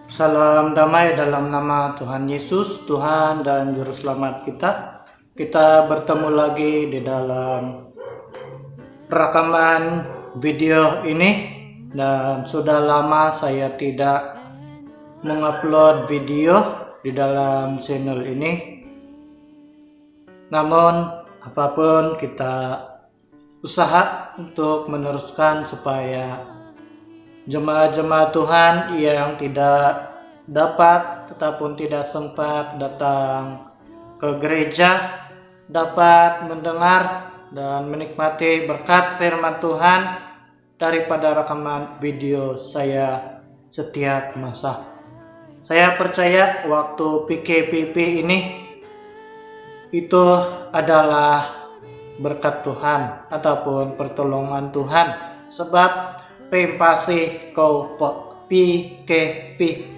Salam damai dalam nama Tuhan Yesus, Tuhan dan Juru Selamat kita. Kita bertemu lagi di dalam rekaman video ini, dan sudah lama saya tidak mengupload video di dalam channel ini. Namun apapun kita usaha untuk meneruskan supaya jemaat-jemaat Tuhan yang tidak dapat ataupun tidak sempat datang ke gereja dapat mendengar dan menikmati berkat firman Tuhan daripada rekaman video saya setiap masa. Saya percaya waktu PKPP ini itu adalah berkat Tuhan ataupun pertolongan Tuhan, sebab pempasih kau PKPP.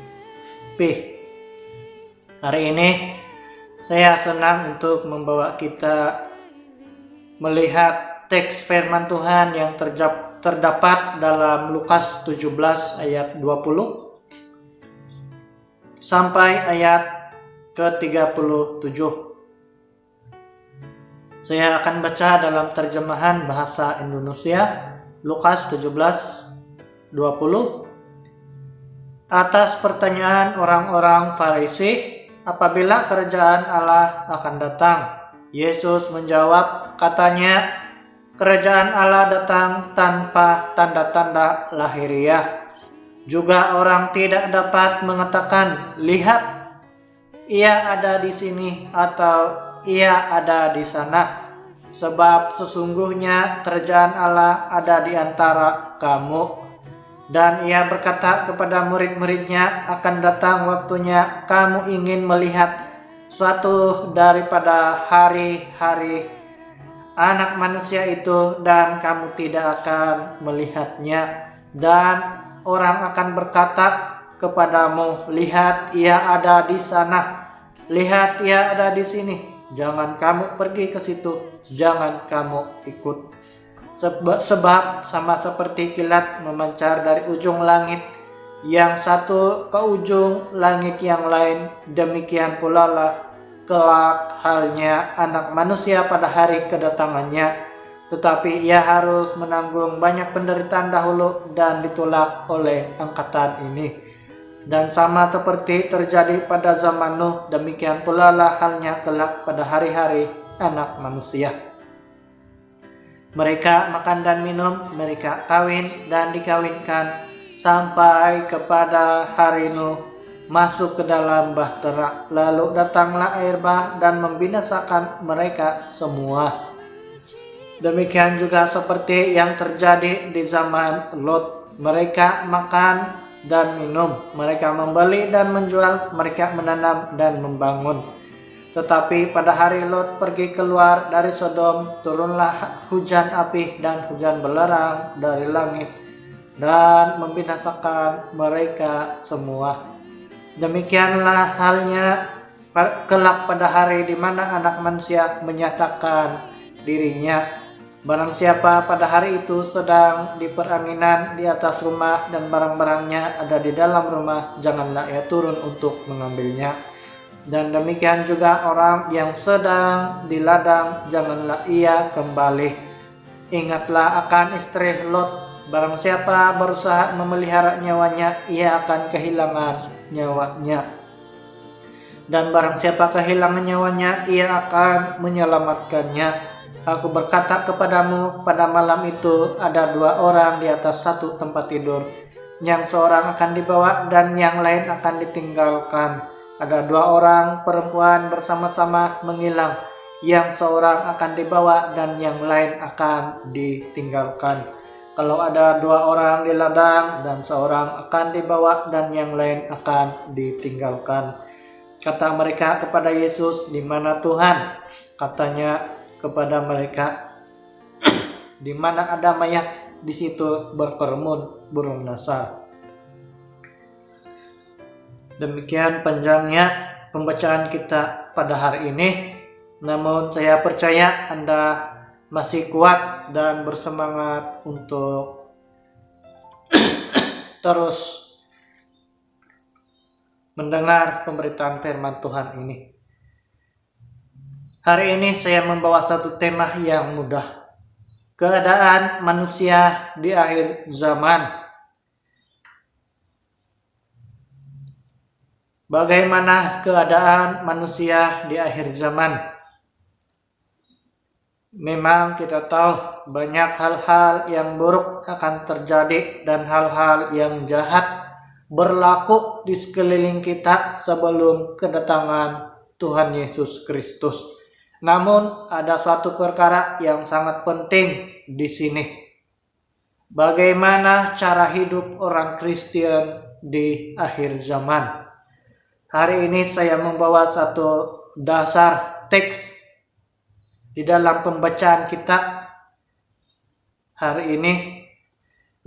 Hari ini saya senang untuk membawa kita melihat teks firman Tuhan yang terdapat dalam Lukas 17 ayat 20 sampai ayat ke-37. Saya akan baca dalam terjemahan bahasa Indonesia. Lukas 17:20. Atas pertanyaan orang-orang Farisi, apabila kerajaan Allah akan datang, Yesus menjawab, katanya, kerajaan Allah datang tanpa tanda-tanda lahiriah. Juga orang tidak dapat mengatakan, lihat, ia ada di sini atau ia ada di sana. Sebab sesungguhnya kerajaan Allah ada di antara kamu. Dan ia berkata kepada murid-muridnya, akan datang waktunya kamu ingin melihat suatu daripada hari-hari Anak Manusia itu, dan kamu tidak akan melihatnya. Dan orang akan berkata kepadamu, lihat ia ada di sana, lihat ia ada di sini. Jangan kamu pergi ke situ, jangan kamu ikut. Sebab sama seperti kilat memancar dari ujung langit yang satu ke ujung langit yang lain, demikian pula lah kelak halnya Anak Manusia pada hari kedatangannya. Tetapi ia harus menanggung banyak penderitaan dahulu dan ditolak oleh angkatan ini. Dan sama seperti terjadi pada zaman Nuh, demikian pula lah halnya kelak pada hari-hari Anak Manusia. Mereka makan dan minum, mereka kawin dan dikawinkan, sampai kepada hari Nuh masuk ke dalam bahtera. Lalu datanglah air bah dan membinasakan mereka semua. Demikian juga seperti yang terjadi di zaman Lot. Mereka makan dan minum, mereka membeli dan menjual, mereka menanam dan membangun. Tetapi pada hari Lot pergi keluar dari Sodom, turunlah hujan api dan hujan belerang dari langit dan membinasakan mereka semua. Demikianlah halnya kelak pada hari di mana Anak Manusia menyatakan dirinya. Barang siapa pada hari itu sedang di peranginan di atas rumah dan barang-barangnya ada di dalam rumah, janganlah ia turun untuk mengambilnya. Dan demikian juga orang yang sedang di ladang, janganlah ia kembali. Ingatlah akan istri Lot, barang siapa berusaha memelihara nyawanya, ia akan kehilangan nyawanya. Dan barang siapa kehilangan nyawanya, ia akan menyelamatkannya. Aku berkata kepadamu, pada malam itu ada dua orang di atas satu tempat tidur. Yang seorang akan dibawa dan yang lain akan ditinggalkan. Ada dua orang perempuan bersama-sama menghilang. Yang seorang akan dibawa dan yang lain akan ditinggalkan. Kalau ada dua orang di ladang dan seorang akan dibawa dan yang lain akan ditinggalkan. Kata mereka kepada Yesus, di mana Tuhan? Katanya kepada mereka, di mana ada mayat, di situ berkerumun burung nasar. Demikian panjangnya pembacaan kita pada hari ini. Namun saya percaya Anda masih kuat dan bersemangat untuk terus mendengar pemberitaan firman Tuhan ini. Hari ini saya membawa satu tema yang mudah. Keadaan manusia di akhir zaman. Bagaimana keadaan manusia di akhir zaman? Memang kita tahu banyak hal-hal yang buruk akan terjadi dan hal-hal yang jahat berlaku di sekeliling kita sebelum kedatangan Tuhan Yesus Kristus. Namun ada suatu perkara yang sangat penting di sini. Bagaimana cara hidup orang Kristen di akhir zaman? Hari ini saya membawa satu dasar teks di dalam pembacaan kita. Hari ini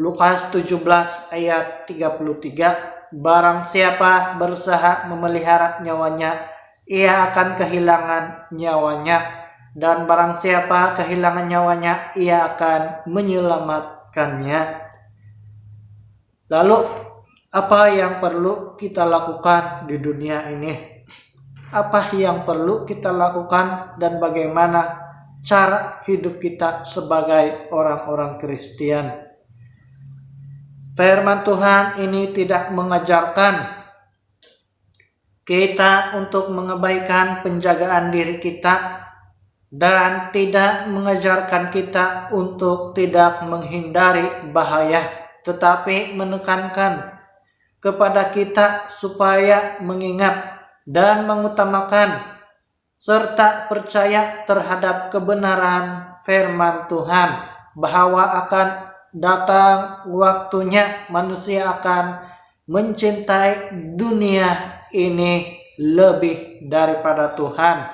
Lukas 17 ayat 33. Barang siapa berusaha memelihara nyawanya, ia akan kehilangan nyawanya. Dan barang siapa kehilangan nyawanya, ia akan menyelamatkannya. Lalu, apa yang perlu kita lakukan di dunia ini? Apa yang perlu kita lakukan dan bagaimana cara hidup kita sebagai orang-orang Kristen? Firman Tuhan ini tidak mengajarkan kita untuk mengabaikan penjagaan diri kita dan tidak mengajarkan kita untuk tidak menghindari bahaya, tetapi menekankan kepada kita supaya mengingat dan mengutamakan serta percaya terhadap kebenaran firman Tuhan bahwa akan datang waktunya manusia akan mencintai dunia ini lebih daripada Tuhan.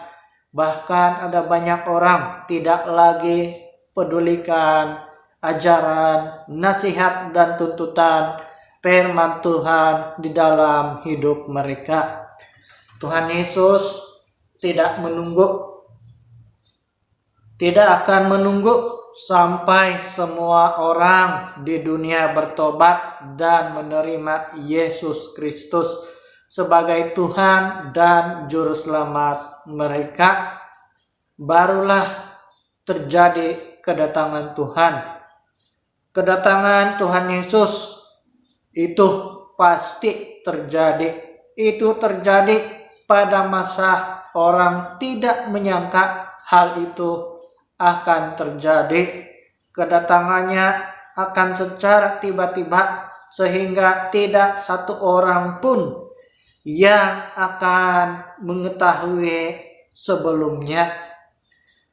Bahkan ada banyak orang tidak lagi pedulikan ajaran, nasihat dan tuntutan firman Tuhan di dalam hidup mereka. Tuhan Yesus tidak akan menunggu sampai semua orang di dunia bertobat dan menerima Yesus Kristus sebagai Tuhan dan Juru Selamat mereka. Barulah terjadi kedatangan Tuhan. Kedatangan Tuhan Yesus itu pasti terjadi. Itu terjadi pada masa orang tidak menyangka hal itu akan terjadi. Kedatangannya akan secara tiba-tiba sehingga tidak satu orang pun yang akan mengetahui sebelumnya.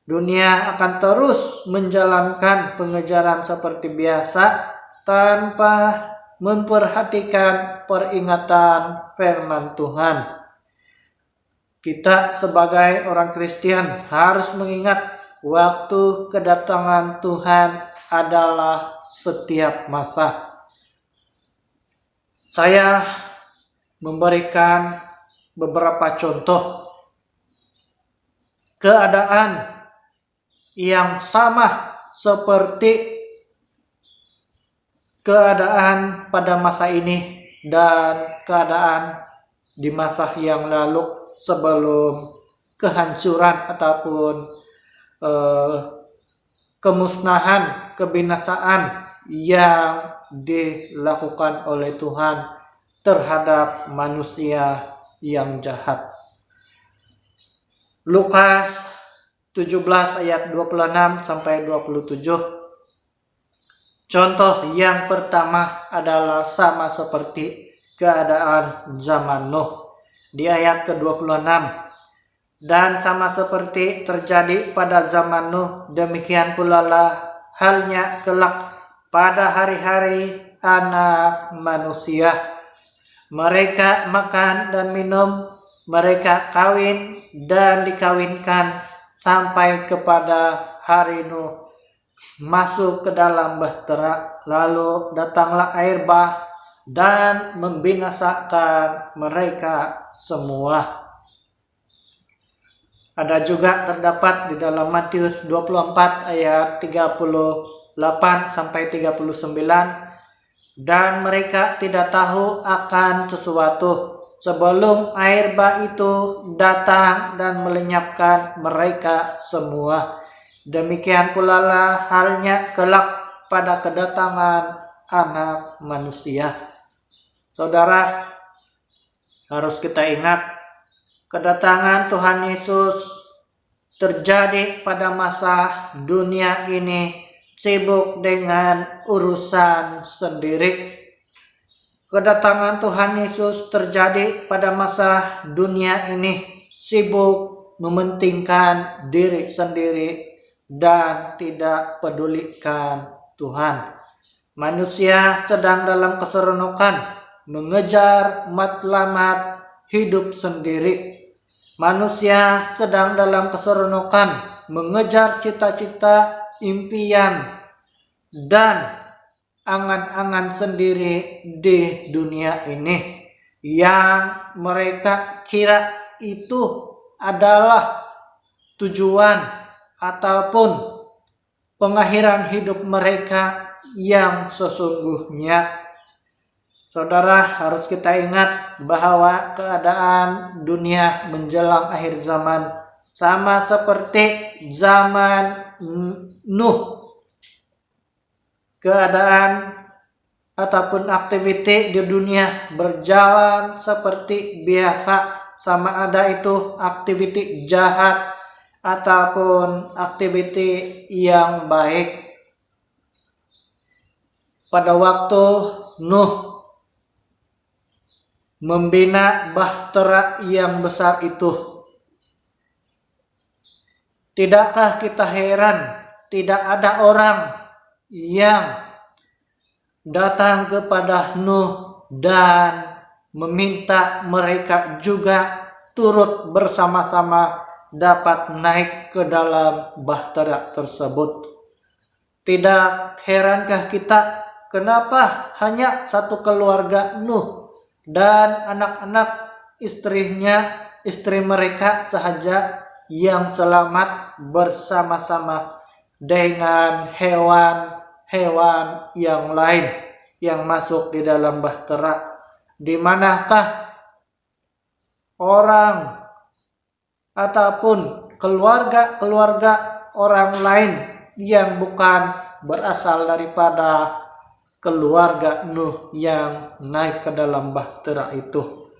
Dunia akan terus menjalankan pengejaran seperti biasa tanpa memperhatikan peringatan firman Tuhan. Kita sebagai orang Kristen harus mengingat waktu kedatangan Tuhan adalah setiap masa. Saya memberikan beberapa contoh keadaan yang sama seperti keadaan pada masa ini dan keadaan di masa yang lalu sebelum kehancuran ataupun kemusnahan, kebinasaan yang dilakukan oleh Tuhan terhadap manusia yang jahat. Lukas 17 ayat 26 sampai 27. Contoh yang pertama adalah sama seperti keadaan zaman Nuh di ayat ke-26. Dan sama seperti terjadi pada zaman Nuh, demikian pula lah halnya kelak pada hari-hari anak manusia. Mereka makan dan minum, mereka kawin dan dikawinkan sampai kepada hari Nuh masuk ke dalam bahtera, lalu datanglah air bah dan membinasakan mereka semua. Ada juga terdapat di dalam Matius 24 ayat 38 sampai 39. dan mereka tidak tahu akan sesuatu sebelum air bah itu datang dan melenyapkan mereka semua. Demikian pula lah halnya kelak pada kedatangan Anak Manusia. Saudara, harus kita ingat, kedatangan Tuhan Yesus terjadi pada masa dunia ini sibuk dengan urusan sendiri. Kedatangan Tuhan Yesus terjadi pada masa dunia ini sibuk mementingkan diri sendiri dan tidak pedulikan Tuhan. Manusia sedang dalam keseronokan mengejar matlamat hidup sendiri. Manusia sedang dalam keseronokan mengejar cita-cita, impian, dan angan-angan sendiri di dunia ini yang mereka kira itu adalah tujuan ataupun pengakhiran hidup mereka yang sesungguhnya. Saudara, harus kita ingat bahwa keadaan dunia menjelang akhir zaman sama seperti zaman Nuh. Keadaan ataupun aktiviti di dunia berjalan seperti biasa, sama ada itu aktiviti jahat ataupun aktiviti yang baik. Pada waktu Nuh membina bahtera yang besar itu, tidakkah kita heran tidak ada orang yang datang kepada Nuh dan meminta mereka juga turut bersama-sama dapat naik ke dalam bahtera tersebut? Tidak herankah kita kenapa hanya satu keluarga Nuh dan anak-anak istri mereka sahaja yang selamat bersama-sama dengan hewan-hewan yang lain yang masuk di dalam bahtera? Di manakah orang ataupun keluarga orang lain yang bukan berasal daripada keluarga Nuh yang naik ke dalam bahtera itu?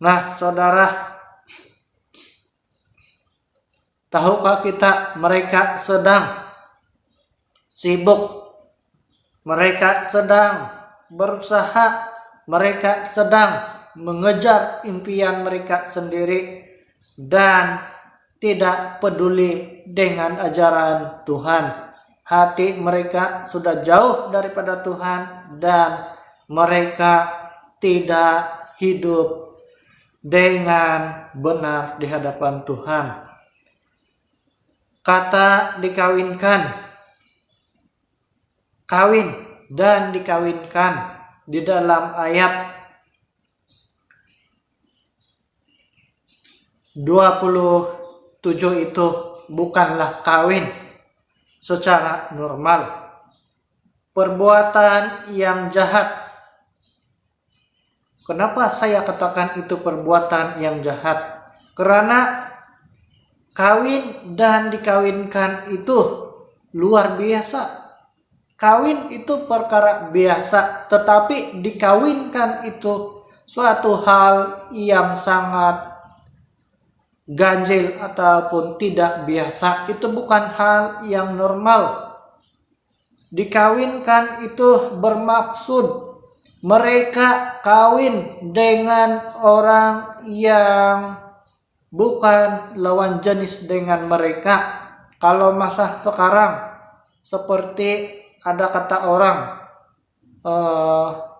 Nah, saudara, tahukah kita mereka sedang sibuk, mereka sedang berusaha, mereka sedang mengejar impian mereka sendiri dan tidak peduli dengan ajaran Tuhan. Hati mereka sudah jauh daripada Tuhan dan mereka tidak hidup dengan benar di hadapan Tuhan. Kata dikawinkan, kawin dan dikawinkan di dalam ayat 27 itu bukanlah kawin secara normal, perbuatan yang jahat. Kenapa saya katakan itu perbuatan yang jahat? Karena kawin dan dikawinkan itu luar biasa. Kawin itu perkara biasa, tetapi dikawinkan itu suatu hal yang sangat ganjil ataupun tidak biasa. Itu bukan hal yang normal. Dikawinkan itu bermaksud mereka kawin dengan orang yang bukan lawan jenis dengan mereka. Kalau masa sekarang seperti ada kata orang,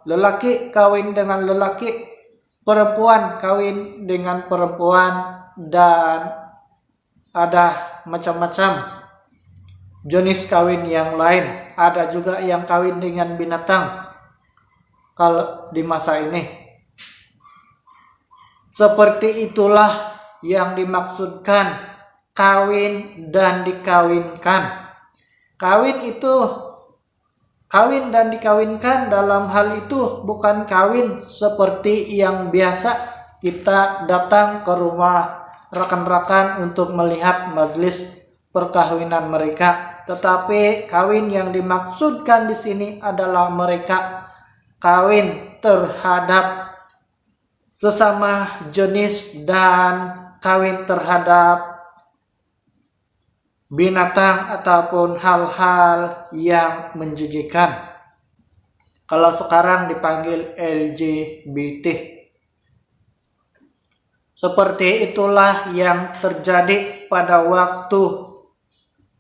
lelaki kawin dengan lelaki, perempuan kawin dengan perempuan, dan ada macam-macam jenis kawin yang lain. Ada juga yang kawin dengan binatang kalau di masa ini. Seperti itulah yang dimaksudkan kawin dan dikawinkan. Kawin itu Kawin dan dikawinkan dalam hal itu bukan kawin seperti yang biasa kita datang ke rumah rekan-rekan untuk melihat majelis perkawinan mereka, tetapi kawin yang dimaksudkan di sini adalah mereka kawin terhadap sesama jenis dan kawin terhadap binatang ataupun hal-hal yang menjijikan. Kalau sekarang dipanggil LGBT. Seperti itulah yang terjadi pada waktu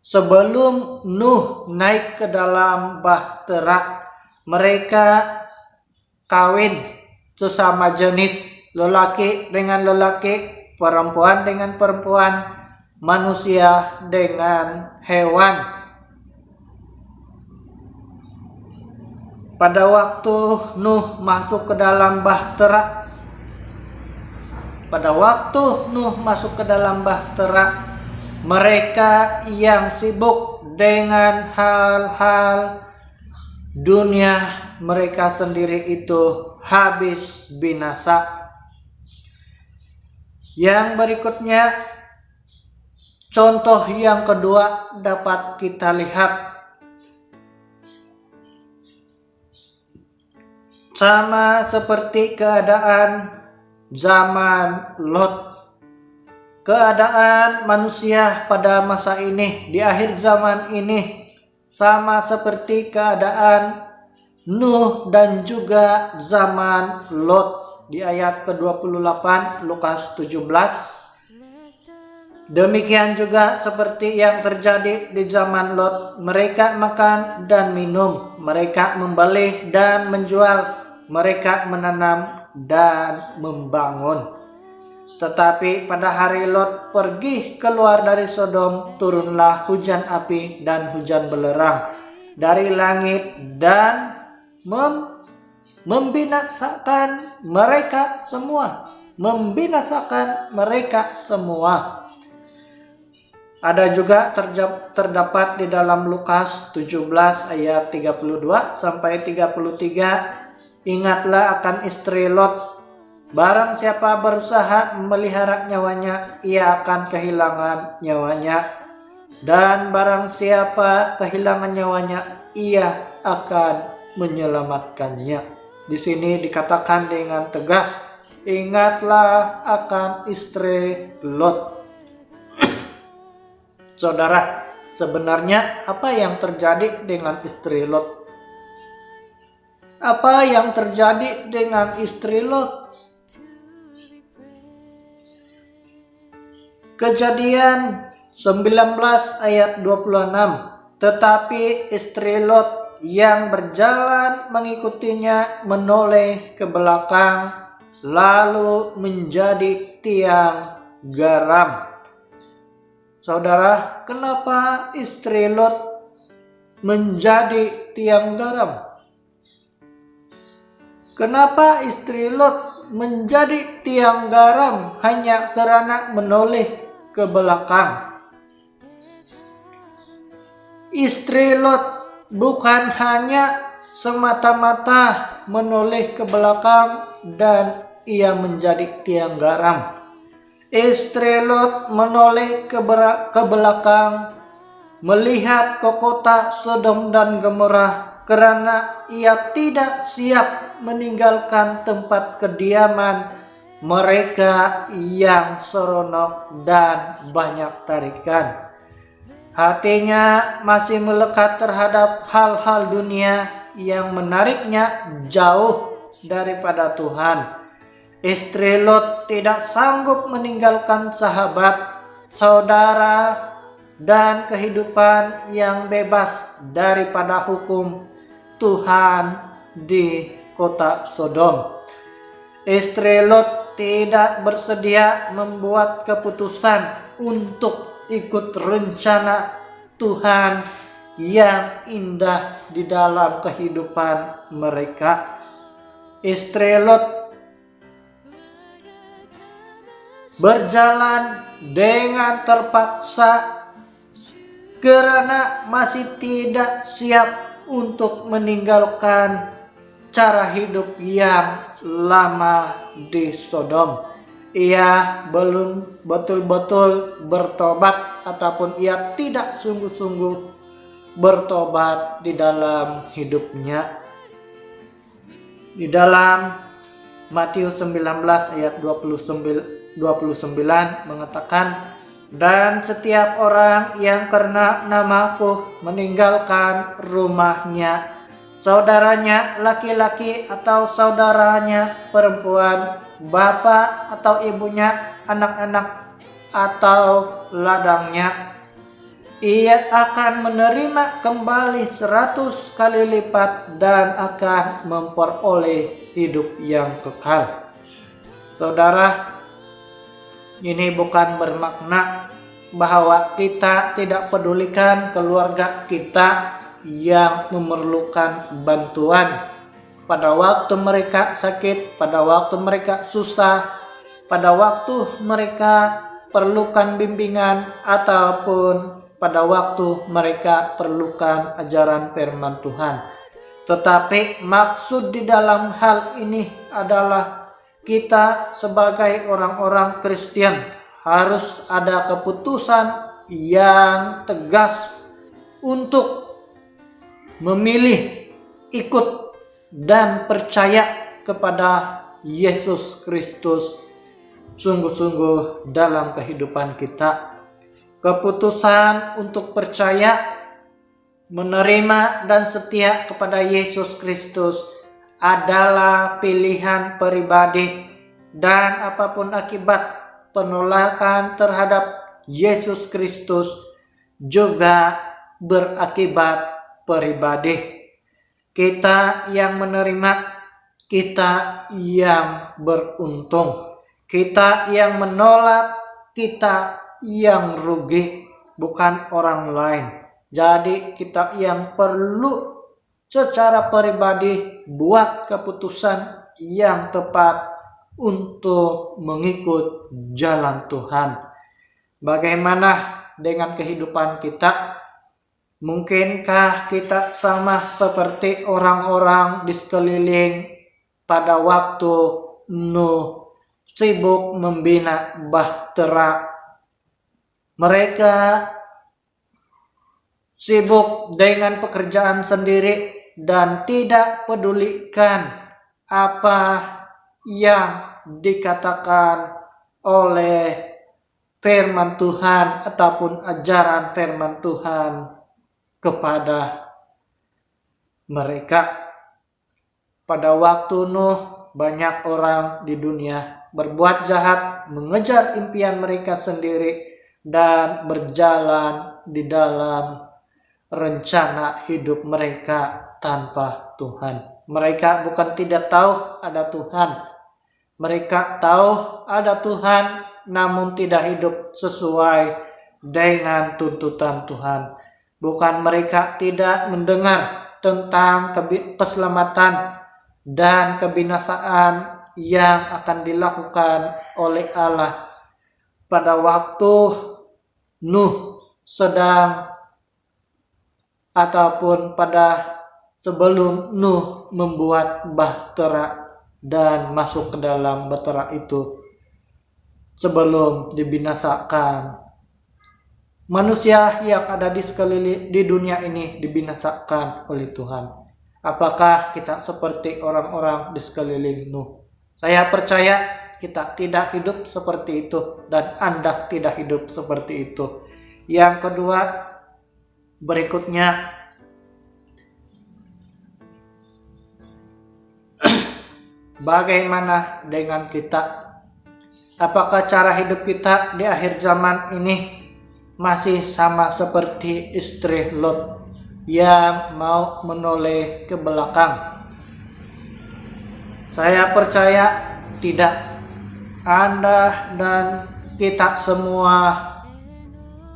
sebelum Nuh naik ke dalam bahtera. Mereka kawin sesama jenis, lelaki dengan lelaki, perempuan dengan perempuan, manusia dengan hewan. Pada waktu Nuh masuk ke dalam bahtera, mereka yang sibuk dengan hal-hal dunia mereka sendiri itu habis binasa. Yang berikutnya, contoh yang kedua dapat kita lihat. Sama seperti keadaan zaman Lot. Keadaan manusia pada masa ini, di akhir zaman ini, sama seperti keadaan Nuh dan juga zaman Lot. Di ayat ke-28 Lukas 17. Demikian juga seperti yang terjadi di zaman Lot. Mereka makan dan minum, mereka membeli dan menjual, mereka menanam dan membangun. Tetapi pada hari Lot pergi keluar dari Sodom, turunlah hujan api dan hujan belerang dari langit dan membinasakan mereka semua. Ada juga terdapat di dalam Lukas 17 ayat 32 sampai 33. Ingatlah akan istri Lot. Barang siapa berusaha memelihara nyawanya, ia akan kehilangan nyawanya. Dan barang siapa kehilangan nyawanya, ia akan menyelamatkannya. Di sini dikatakan dengan tegas, ingatlah akan istri Lot. Saudara, sebenarnya apa yang terjadi dengan istri Lot? Apa yang terjadi dengan istri Lot? Kejadian 19 ayat 26. Tetapi istri Lot yang berjalan mengikutinya menoleh ke belakang, lalu menjadi tiang garam. Saudara, kenapa istri Lot menjadi tiang garam? Kenapa istri Lot menjadi tiang garam hanya karena menoleh ke belakang? Istri Lot bukan hanya semata-mata menoleh ke belakang dan ia menjadi tiang garam. Istri Lot menoleh ke belakang, melihat ke kota Sodom dan Gomora karena ia tidak siap meninggalkan tempat kediaman mereka yang seronok dan banyak tarikan. Hatinya masih melekat terhadap hal-hal dunia yang menariknya jauh daripada Tuhan. Istri Lot tidak sanggup meninggalkan sahabat, saudara, dan kehidupan yang bebas daripada hukum Tuhan di kota Sodom. Istri Lot tidak bersedia membuat keputusan untuk ikut rencana Tuhan yang indah di dalam kehidupan mereka. Istri Lot berjalan dengan terpaksa karena masih tidak siap untuk meninggalkan cara hidup yang lama di Sodom. Ia belum betul-betul bertobat ataupun ia tidak sungguh-sungguh bertobat di dalam hidupnya. Di dalam Matius 19 ayat 29 mengatakan, dan setiap orang yang karena namaku meninggalkan rumahnya, saudaranya laki-laki atau saudaranya perempuan, bapak atau ibunya, anak-anak atau ladangnya, ia akan menerima kembali 100 kali lipat dan akan memperoleh hidup yang kekal. Saudara, ini bukan bermakna bahwa kita tidak pedulikan keluarga kita yang memerlukan bantuan pada waktu mereka sakit, pada waktu mereka susah, pada waktu mereka perlukan bimbingan, ataupun pada waktu mereka perlukan ajaran firman Tuhan. Tetapi maksud di dalam hal ini adalah kita sebagai orang-orang Kristen harus ada keputusan yang tegas untuk memilih, ikut, dan percaya kepada Yesus Kristus sungguh-sungguh dalam kehidupan kita. Keputusan untuk percaya, menerima, dan setia kepada Yesus Kristus adalah pilihan pribadi, dan apapun akibat penolakan terhadap Yesus Kristus juga berakibat pribadi. Kita yang menerima, kita yang beruntung. Kita yang menolak, kita yang rugi, bukan orang lain. Jadi kita yang perlu secara pribadi buat keputusan yang tepat untuk mengikut jalan Tuhan. Bagaimana dengan kehidupan kita? Mungkinkah kita sama seperti orang-orang di sekeliling pada waktu Nuh sibuk membina bahtera? Mereka sibuk dengan pekerjaan sendiri dan tidak pedulikan apa yang dikatakan oleh firman Tuhan ataupun ajaran firman Tuhan kepada mereka. Pada waktu Nuh, banyak orang di dunia berbuat jahat, mengejar impian mereka sendiri, dan berjalan di dalam rencana hidup mereka tanpa Tuhan. Mereka bukan tidak tahu ada Tuhan. Mereka tahu ada Tuhan, namun tidak hidup sesuai dengan tuntutan Tuhan. Bukan mereka tidak mendengar tentang keselamatan dan kebinasaan yang akan dilakukan oleh Allah pada waktu Nuh sedang ataupun pada sebelum Nuh membuat bahtera dan masuk ke dalam bahtera itu sebelum dibinasakan. Manusia yang ada di sekeliling di dunia ini dibinasakan oleh Tuhan. Apakah kita seperti orang-orang di sekeliling Nuh? Saya percaya kita tidak hidup seperti itu dan Anda tidak hidup seperti itu. Yang kedua, berikutnya, bagaimana dengan kita? Apakah cara hidup kita di akhir zaman ini masih sama seperti istri Lot yang mau menoleh ke belakang? Saya percaya tidak. Anda dan kita semua,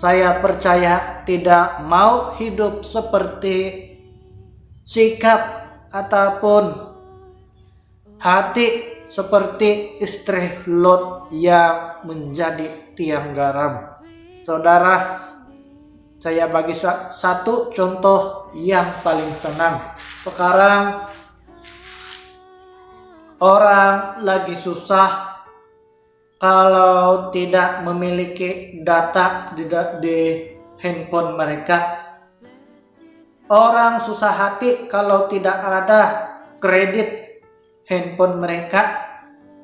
saya percaya, tidak mau hidup seperti sikap ataupun hati seperti istri Lot yang menjadi tiang garam. Saudara, Saya bagi satu contoh yang paling senang. Sekarang orang lagi susah kalau tidak memiliki data di handphone mereka. Orang susah hati kalau tidak ada kredit handphone mereka,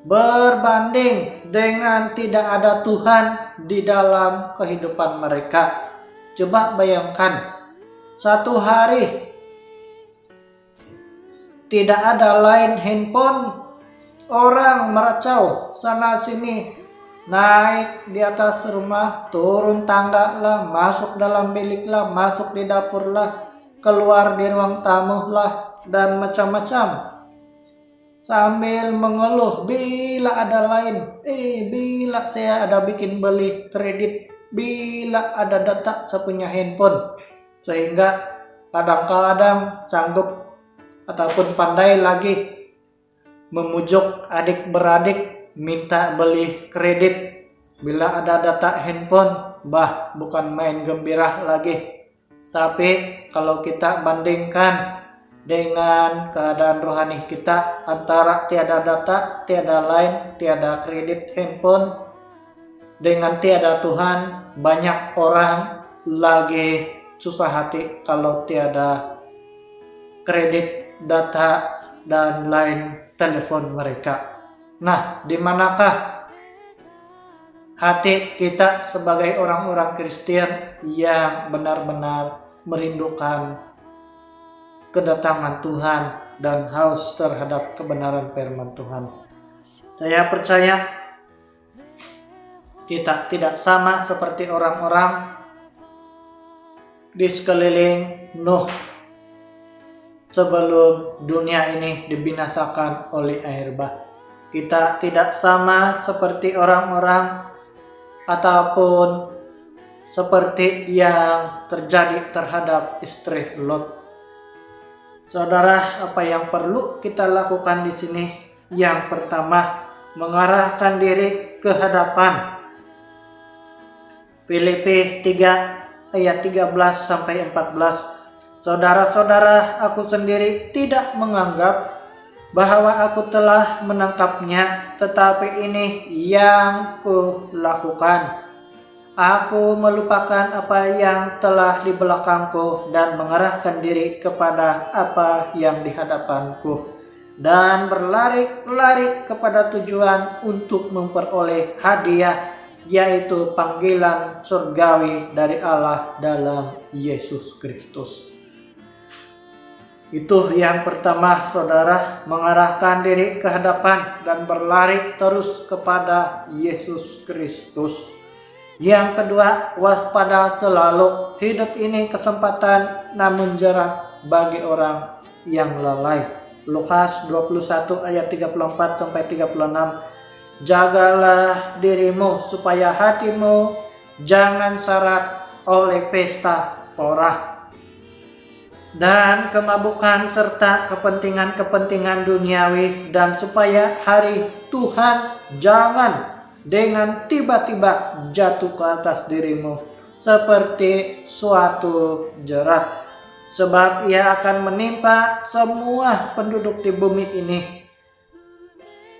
berbanding dengan tidak ada Tuhan di dalam kehidupan mereka. Coba bayangkan, satu hari tidak ada line handphone, orang meracau sana sini, naik di atas rumah, turun tangga lah, masuk dalam bilik lah, masuk di dapur lah, keluar di ruang tamu lah, dan macam-macam. Sambil mengeluh, bila ada line, bila saya ada bikin beli kredit, bila ada data saya punya handphone. Sehingga kadang-kadang sanggup ataupun pandai lagi memujuk adik-beradik minta beli kredit. Bila ada data handphone, bukan main gembira lagi. Tapi kalau kita bandingkan dengan keadaan rohani kita, antara tiada data, tiada line, tiada kredit handphone, dengan tiada Tuhan, banyak orang lagi susah hati kalau tiada kredit, data, dan line telepon mereka. Nah, di manakah hati kita sebagai orang-orang Kristen yang benar-benar merindukan kedatangan Tuhan dan haus terhadap kebenaran firman Tuhan? Saya percaya kita tidak sama seperti orang-orang di sekeliling Nuh sebelum dunia ini dibinasakan oleh air bah. Kita tidak sama seperti orang-orang ataupun seperti yang terjadi terhadap istri Lot. Saudara, apa yang perlu kita lakukan di sini? Yang pertama, mengarahkan diri ke hadapan. Filipi 3 ayat 13 sampai 14. Saudara-saudara, aku sendiri tidak menganggap bahwa aku telah menangkapnya, tetapi ini yang kulakukan. Aku melupakan apa yang telah di belakangku dan mengarahkan diri kepada apa yang di hadapanku, dan berlari-lari kepada tujuan untuk memperoleh hadiah, yaitu panggilan surgawi dari Allah dalam Yesus Kristus. Itu yang pertama, saudara, mengarahkan diri ke hadapan dan berlari terus kepada Yesus Kristus. Yang kedua, waspada selalu. Hidup ini kesempatan namun jarang bagi orang yang lalai. Lukas 21 ayat 34 sampai 36. Jagalah dirimu supaya hatimu jangan syarat oleh pesta porah dan kemabukan serta kepentingan-kepentingan duniawi, dan supaya hari Tuhan jangan dengan tiba-tiba jatuh ke atas dirimu seperti suatu jerat, sebab ia akan menimpa semua penduduk di bumi ini.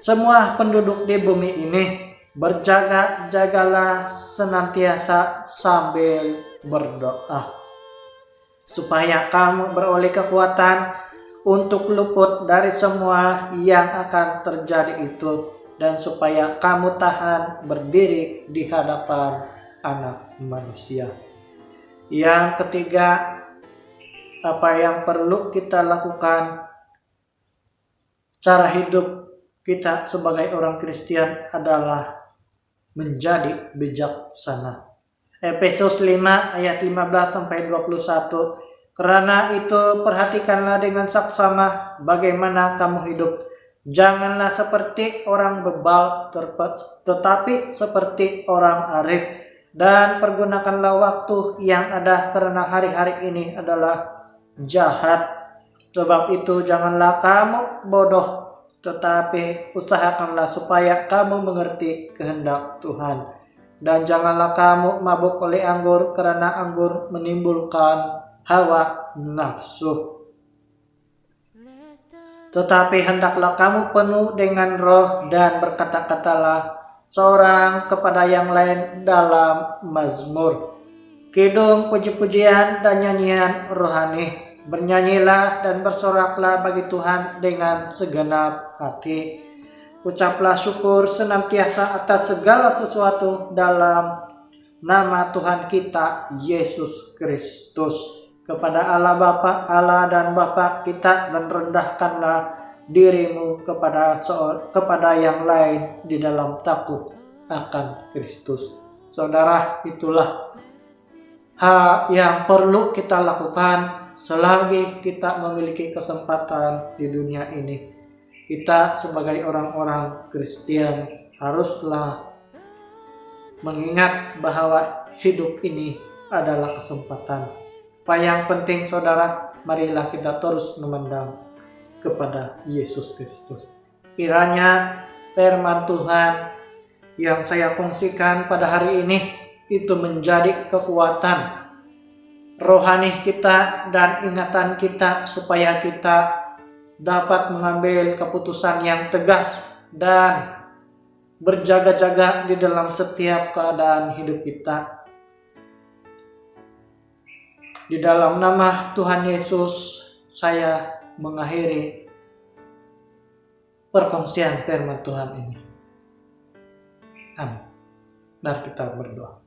Semua penduduk di bumi ini, berjaga-jagalah senantiasa sambil berdoa, supaya kamu beroleh kekuatan untuk luput dari semua yang akan terjadi itu, dan supaya kamu tahan berdiri di hadapan Anak Manusia. Yang ketiga, apa yang perlu kita lakukan? Cara hidup kita sebagai orang Kristen adalah menjadi bijaksana. Efesus 5 ayat 15 sampai 21. Karena itu perhatikanlah dengan saksama bagaimana kamu hidup. Janganlah seperti orang bebal, tetapi seperti orang arif. Dan pergunakanlah waktu yang ada, karena hari-hari ini adalah jahat. Sebab itu janganlah kamu bodoh, tetapi usahakanlah supaya kamu mengerti kehendak Tuhan. Dan janganlah kamu mabuk oleh anggur, karena anggur menimbulkan hawa nafsu. Tetapi hendaklah kamu penuh dengan roh dan berkata-katalah seorang kepada yang lain dalam mazmur, kidung, puji-pujian, dan nyanyian rohani. Bernyanyilah dan bersoraklah bagi Tuhan dengan segenap hati. Ucaplah syukur senantiasa atas segala sesuatu dalam nama Tuhan kita Yesus Kristus kepada Allah Bapa, Allah dan Bapa kita, dan rendahkanlah dirimu kepada yang lain di dalam takut akan Kristus. Saudara, itulah hal yang perlu kita lakukan selagi kita memiliki kesempatan di dunia ini. Kita sebagai orang-orang Kristen haruslah mengingat bahwa hidup ini adalah kesempatan. Apa yang penting, saudara, marilah kita terus memandang kepada Yesus Kristus. Kiranya firman Tuhan yang saya kongsikan pada hari ini itu menjadi kekuatan rohani kita dan ingatan kita, supaya kita dapat mengambil keputusan yang tegas dan berjaga-jaga di dalam setiap keadaan hidup kita. Di dalam nama Tuhan Yesus, saya mengakhiri perkongsian firman Tuhan ini. Amin. Mari kita berdoa.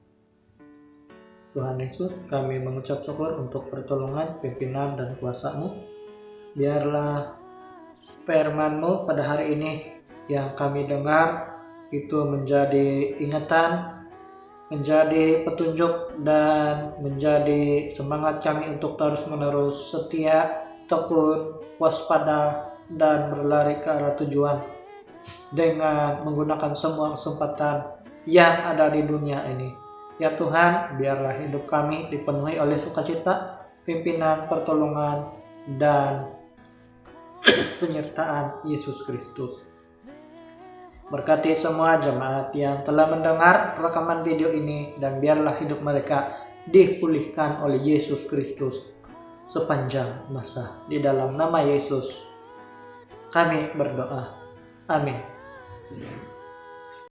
Tuhan Yesus, kami mengucap syukur untuk pertolongan, pimpinan, dan kuasa-Mu. Biarlah firman-Mu pada hari ini yang kami dengar itu menjadi ingatan, menjadi petunjuk, dan menjadi semangat kami untuk terus-menerus setia, tekun, waspada, dan berlari ke arah tujuan dengan menggunakan semua kesempatan yang ada di dunia ini. Ya Tuhan, biarlah hidup kami dipenuhi oleh sukacita, pimpinan, pertolongan, dan penyertaan Yesus Kristus. Berkati semua jemaat yang telah mendengar rekaman video ini, dan biarlah hidup mereka dipulihkan oleh Yesus Kristus sepanjang masa. Di dalam nama Yesus kami berdoa. Amin.